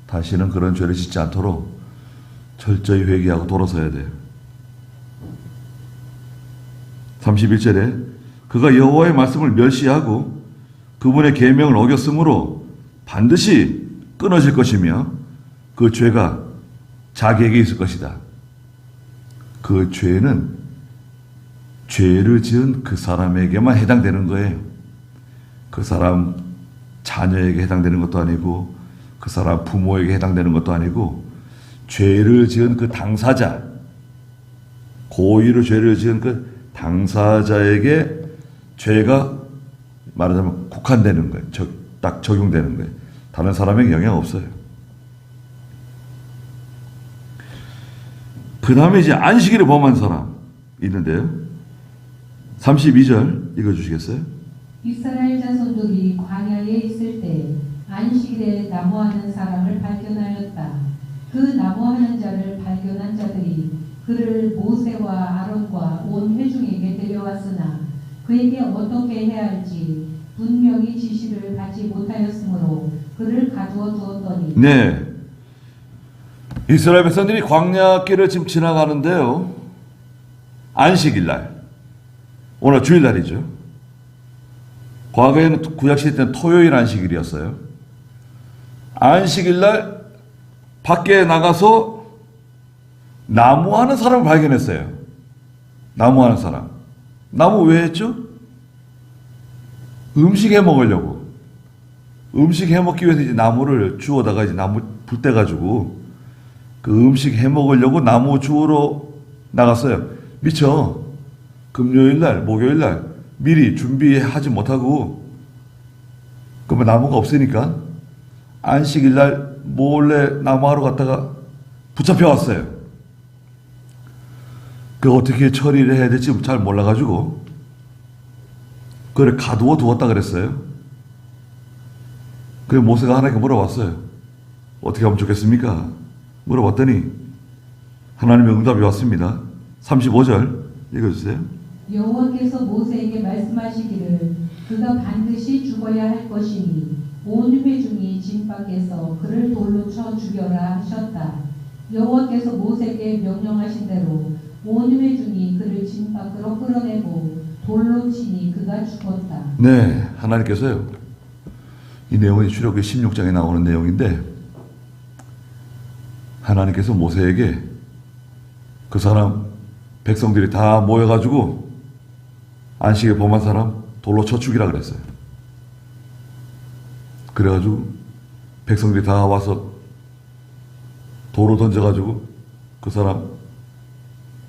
Speaker 1: 다시는 그런 죄를 짓지 않도록 철저히 회개하고 돌아서야 돼요. 31절에 그가 여호와의 말씀을 멸시하고 그분의 계명을 어겼으므로 반드시 끊어질 것이며 그 죄가 자기에게 있을 것이다. 그 죄는 죄를 지은 그 사람에게만 해당되는 거예요. 그 사람 자녀에게 해당되는 것도 아니고 그 사람 부모에게 해당되는 것도 아니고 죄를 지은 그 당사자, 고의로 죄를 지은 그 당사자에게 죄가 말하자면 국한되는 거예요. 딱 적용되는 거예요. 다른 사람에게 영향 없어요. 그 다음에 이제 안식일을 범한 사람 있는데요. 32절 읽어주시겠어요?
Speaker 2: 이스라엘 자손들이 광야에 있을 때 안식일에 나무하는 사람을 발견하였다. 그 나무하는 자를 발견한 자들이 그를 모세와 아론과 온 회중에게 데려왔으나 그에게 어떻게 해야 할지 분명히 지시를 받지 못하였으므로 그를 가두어 두었더니.
Speaker 1: 네. 이스라엘 백성들이 광야길을 지금 지나가는데요. 안식일날, 오늘 주일날이죠. 과거에는 구약시대 때는 토요일 안식일이었어요. 안식일날 밖에 나가서 나무하는 사람을 발견했어요. 나무하는 사람. 나무 왜 했죠? 음식 해 먹으려고. 음식 해 먹기 위해서 이제 나무를 주워다가 이제 나무 불 때 가지고 그 음식 해 먹으려고 나무 주우러 나갔어요. 미처 금요일 날, 목요일 날 미리 준비하지 못하고 그러면 나무가 없으니까 안식일 날 몰래 나무하러 갔다가 붙잡혀 왔어요. 그 어떻게 처리를 해야 될지 잘 몰라가지고 그걸 가두어 두었다 그랬어요. 그래 모세가 하나님께 물어봤어요. 어떻게 하면 좋겠습니까? 물어봤더니 하나님의 응답이 왔습니다. 35절 읽어주세요.
Speaker 2: 여호와께서 모세에게 말씀하시기를 그가 반드시 죽어야 할 것이니 온 회중이 진 밖에서 그를 돌로 쳐 죽여라 하셨다. 여호와께서 모세에게 명령하신 대로 온 회중이 그를 진 밖으로 끌어내고 돌로 치니 그가 죽었다.
Speaker 1: 네, 하나님께서요. 이 내용은 출애굽기 16장에 나오는 내용인데 하나님께서 모세에게 그 사람 백성들이 다 모여가지고 안식에 범한 사람 돌로 쳐 죽이라 그랬어요. 그래가지고 백성들이 다 와서 돌을 던져가지고 그 사람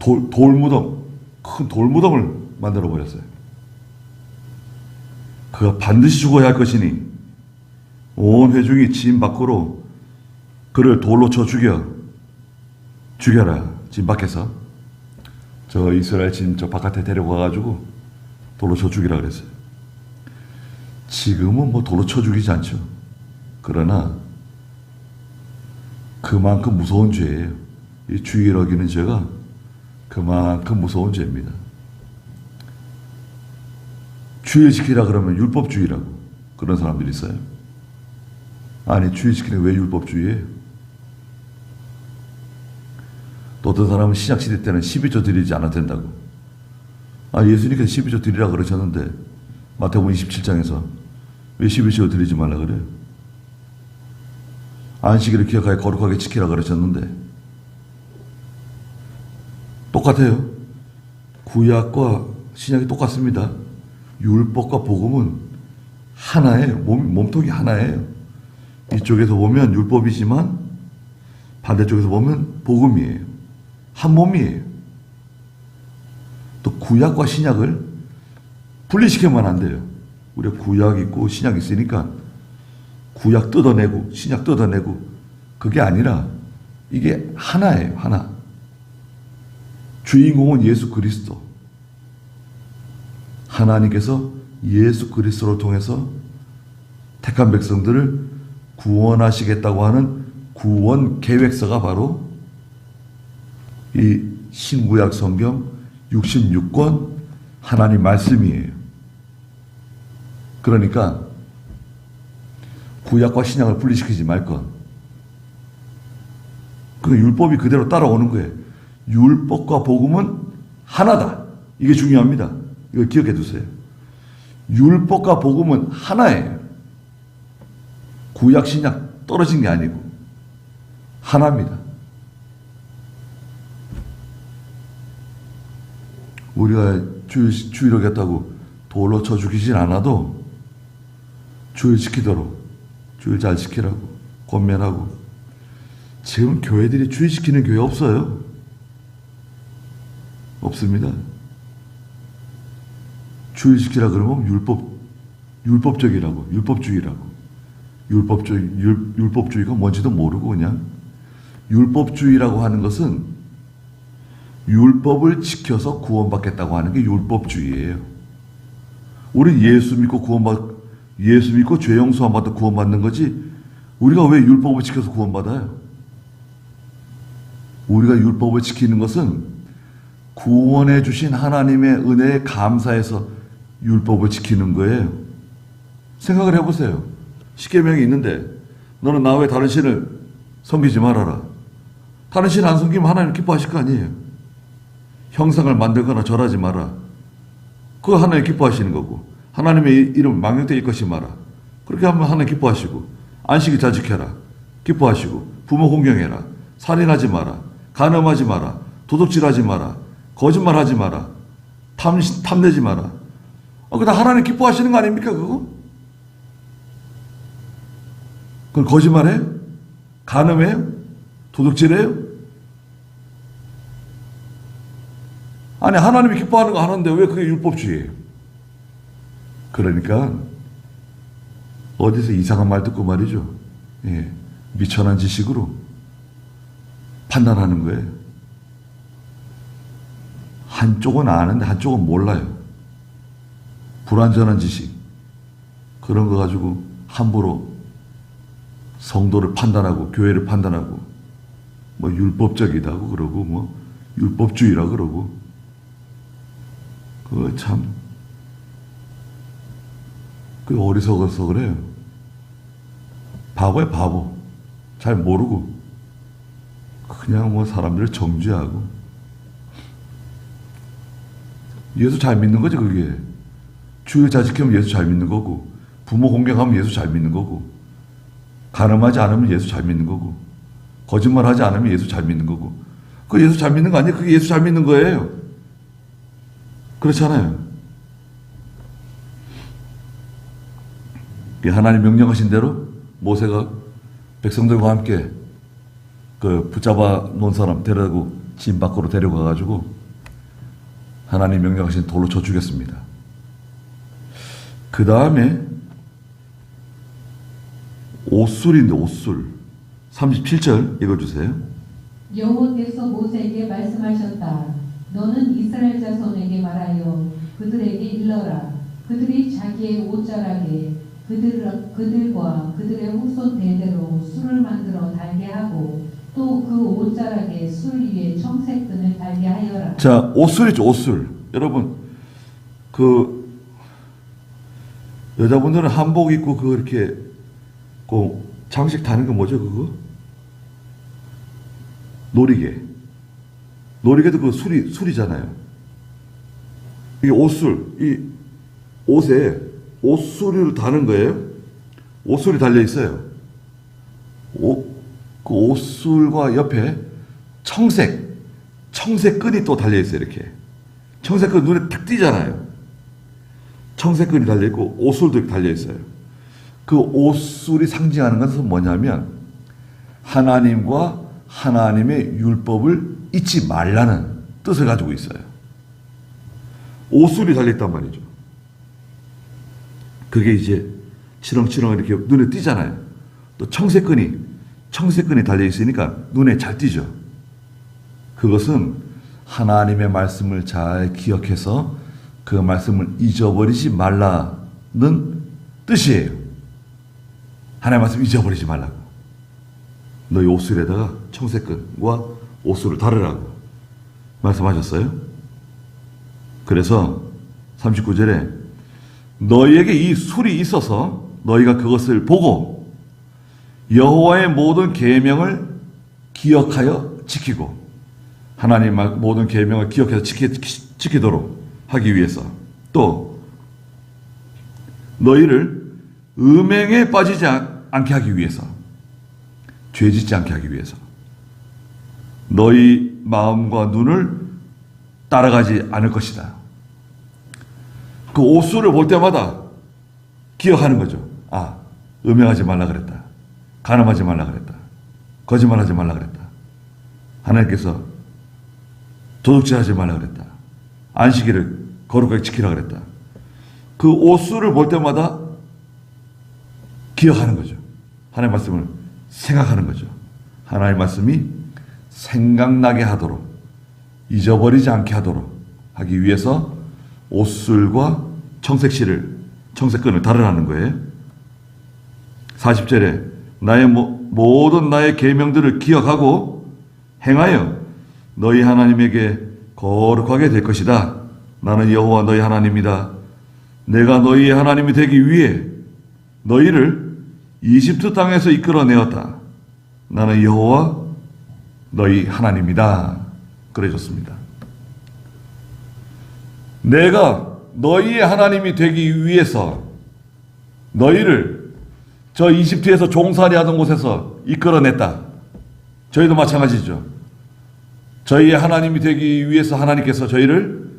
Speaker 1: 돌무덤, 큰 돌무덤을 만들어 버렸어요. 그가 반드시 죽어야 할 것이니 온 회중이 진 밖으로 그를 돌로 쳐 죽여라. 진 밖에서 저 이스라엘 진 저 바깥에 데리고 가가지고 돌로 쳐 죽이라 그랬어요. 지금은 뭐 돌로 쳐 죽이지 않죠. 그러나 그만큼 무서운 죄예요. 이 주일 어기는 죄가 그만큼 무서운 죄입니다. 주일 지키라 그러면 율법주의라고 그런 사람들이 있어요. 아니 주일 지키는 왜 율법주의예요? 또 어떤 사람은 신약시대 때는 12조 드리지 않아도 된다고. 아 예수님께서 12조 드리라 그러셨는데 마태복음 27장에서 왜 12조 드리지 말라 그래요? 안식일을 기억하여 거룩하게 지키라 그러셨는데 똑같아요. 구약과 신약이 똑같습니다. 율법과 복음은 하나예요. 몸통이 하나예요. 이쪽에서 보면 율법이지만 반대쪽에서 보면 복음이에요. 한 몸이에요. 또 구약과 신약을 분리시키면 안 돼요. 우리가 구약 있고 신약 있으니까 구약 뜯어내고 신약 뜯어내고 그게 아니라 이게 하나예요. 하나. 주인공은 예수 그리스도. 하나님께서 예수 그리스도를 통해서 택한 백성들을 구원하시겠다고 하는 구원 계획서가 바로 이 신구약 성경 66권 하나님 말씀이에요. 그러니까 구약과 신약을 분리시키지 말 것. 그 율법이 그대로 따라오는 거예요. 율법과 복음은 하나다. 이게 중요합니다. 이걸 기억해 두세요. 율법과 복음은 하나예요. 구약 신약 떨어진 게 아니고 하나입니다. 우리가 주일 어겼다고 돌로 쳐 죽이진 않아도 주일 지키도록 주일 잘 지키라고 권면하고. 지금 교회들이 주일 지키는 교회 없어요. 없습니다. 주일 지키라 그러면 율법적이라고 율법주의라고. 율법주의가 뭔지도 모르고 그냥 율법주의라고 하는 것은 율법을 지켜서 구원받겠다고 하는 게 율법주의예요. 우리 예수 믿고 죄 용서함 받아 구원받는 거지. 우리가 왜 율법을 지켜서 구원받아요? 우리가 율법을 지키는 것은 구원해 주신 하나님의 은혜에 감사해서 율법을 지키는 거예요. 생각을 해보세요. 십계명이 있는데 너는 나 외에 다른 신을 섬기지 말아라. 다른 신 안 섬기면 하나님 기뻐하실 거 아니에요. 형상을 만들거나 절하지 마라. 그거 하나님 기뻐하시는 거고. 하나님의 이름 망령되게 일것이 마라. 그렇게 하면 하나님 기뻐하시고. 안식일 잘 지켜라. 기뻐하시고. 부모 공경해라. 살인하지 마라. 간음하지 마라. 도둑질하지 마라. 거짓말하지 마라. 탐내지 마라. 그거 다 하나님 기뻐하시는 거 아닙니까 그거? 그건 거짓말해요? 간음해요? 도둑질해요? 아니 하나님이 기뻐하는 거 하는데 왜 그게 율법주의예요? 그러니까 어디서 이상한 말 듣고 말이죠. 예, 미천한 지식으로 판단하는 거예요. 한쪽은 아는데 한쪽은 몰라요. 불완전한 지식 그런 거 가지고 함부로 성도를 판단하고 교회를 판단하고 뭐 율법적이다고 그러고 뭐 율법주의라 그러고 그거 참 그 어리석어서 그래요. 바보야 바보. 잘 모르고 그냥 뭐 사람들을 정죄하고 예수 잘 믿는 거지 그게. 주의 자식하면 예수 잘 믿는 거고 부모 공경하면 예수 잘 믿는 거고 간음하지 않으면 예수 잘 믿는 거고 거짓말하지 않으면 예수 잘 믿는 거고 그 예수 잘 믿는 거 아니에요? 그게 예수 잘 믿는 거예요. 그렇잖아요. 하나님 명령하신 대로 모세가 백성들과 함께 그 붙잡아 놓은 사람 데려다고 진 밖으로 데려가 가지고 하나님 명령하신 돌로 쳐 죽였습니다. 그 다음에 옷술인데 옷술 37절 읽어주세요.
Speaker 2: 여호와께서 모세에게 말씀하셨다. 너는 이스라엘 자손에게 말하여 그들에게 일러라. 그들이 자기의 옷자락에 그들과 그들의 후손 대대로 술을 만들어 달게 하고 또 그 옷자락에 술 위에 청색끈을 달게 하여라.
Speaker 1: 자, 옷술이죠, 옷술. 여러분, 그 여자분들은 한복 입고 그 이렇게 그 장식 다는 거 뭐죠, 그거? 놀이개. 놀이개도 그 술이잖아요. 이게 옷술, 이 옷에 옷술을 다는 거예요. 옷술이 달려 있어요. 그 옷술과 옆에 청색끈이 또 달려 있어요, 이렇게. 청색끈 눈에 탁 띄잖아요. 청색끈이 달려 있고 옷술도 이렇게 달려 있어요. 그 옷술이 상징하는 것은 뭐냐면 하나님과 하나님의 율법을 잊지 말라는 뜻을 가지고 있어요. 옷술이 달려 있단 말이죠. 그게 이제 치렁치렁 이렇게 눈에 띄잖아요. 또 청색끈이 달려 있으니까 눈에 잘 띄죠. 그것은 하나님의 말씀을 잘 기억해서 그 말씀을 잊어버리지 말라는 뜻이에요. 하나님의 말씀 잊어버리지 말라고. 너희 옷술에다가 청색끈과 옷술을 달으라고 말씀하셨어요. 그래서 39절에 너희에게 이 술이 있어서 너희가 그것을 보고 여호와의 모든 계명을 기억하여 지키고 하나님 모든 계명을 기억해서 지키도록 하기 위해서 또 너희를 음행에 빠지지 않게 하기 위해서 죄 짓지 않게 하기 위해서 너희 마음과 눈을 따라가지 않을 것이다. 그 옷술을 볼 때마다 기억하는 거죠. 아, 음행하지 말라 그랬다. 간음하지 말라 그랬다. 거짓말하지 말라 그랬다. 하나님께서 도둑질하지 말라 그랬다. 안식일을 거룩하게 지키라 그랬다. 그 옷술을 볼 때마다 기억하는 거죠. 하나님의 말씀을 생각하는 거죠. 하나님의 말씀이 생각나게 하도록 잊어버리지 않게 하도록 하기 위해서 옷술과 청색끈을 달으라는 거예요. 40절에 모든 나의 계명들을 기억하고 행하여 너희 하나님에게 거룩하게 될 것이다. 나는 여호와 너희 하나님이다. 내가 너희의 하나님이 되기 위해 너희를 이집트 땅에서 이끌어내었다. 나는 여호와 너희 하나님이다. 그래줬습니다. 내가 너희의 하나님이 되기 위해서 너희를 저 이집트에서 종살이 하던 곳에서 이끌어냈다. 저희도 마찬가지죠. 저희의 하나님이 되기 위해서 하나님께서 저희를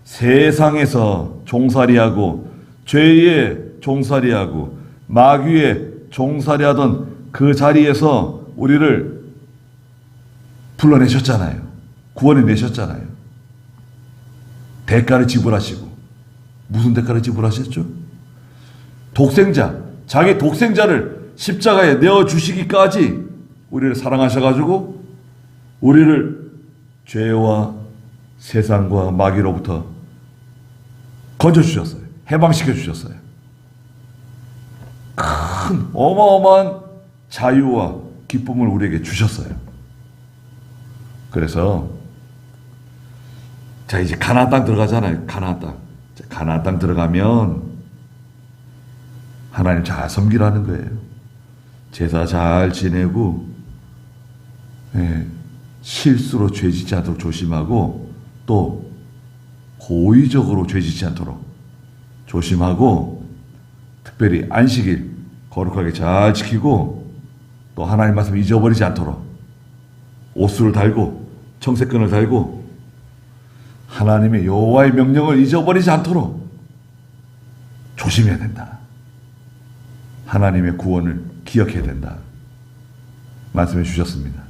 Speaker 1: 세상에서 종살이하고 죄의 종살이하고 마귀의 종살이하던 그 자리에서 우리를 불러내셨잖아요. 구원해 내셨잖아요. 대가를 지불하시고. 무슨 대가를 지불하셨죠? 독생자, 자기 독생자를 십자가에 내어주시기까지 우리를 사랑하셔가지고 우리를 죄와 세상과 마귀로부터 건져주셨어요. 해방시켜주셨어요. 큰 어마어마한 자유와 기쁨을 우리에게 주셨어요. 그래서 자, 이제 가나안 땅 들어가잖아요. 가나안 땅. 가나안 땅 들어가면 하나님 잘 섬기라는 거예요. 제사 잘 지내고, 실수로 죄 짓지 않도록 조심하고, 또 고의적으로 죄 짓지 않도록 조심하고, 특별히 안식일 거룩하게 잘 지키고, 또 하나님 말씀 잊어버리지 않도록 옷수를 달고 청색끈을 달고 하나님의 여호와의 명령을 잊어버리지 않도록 조심해야 된다. 하나님의 구원을 기억해야 된다. 말씀해 주셨습니다.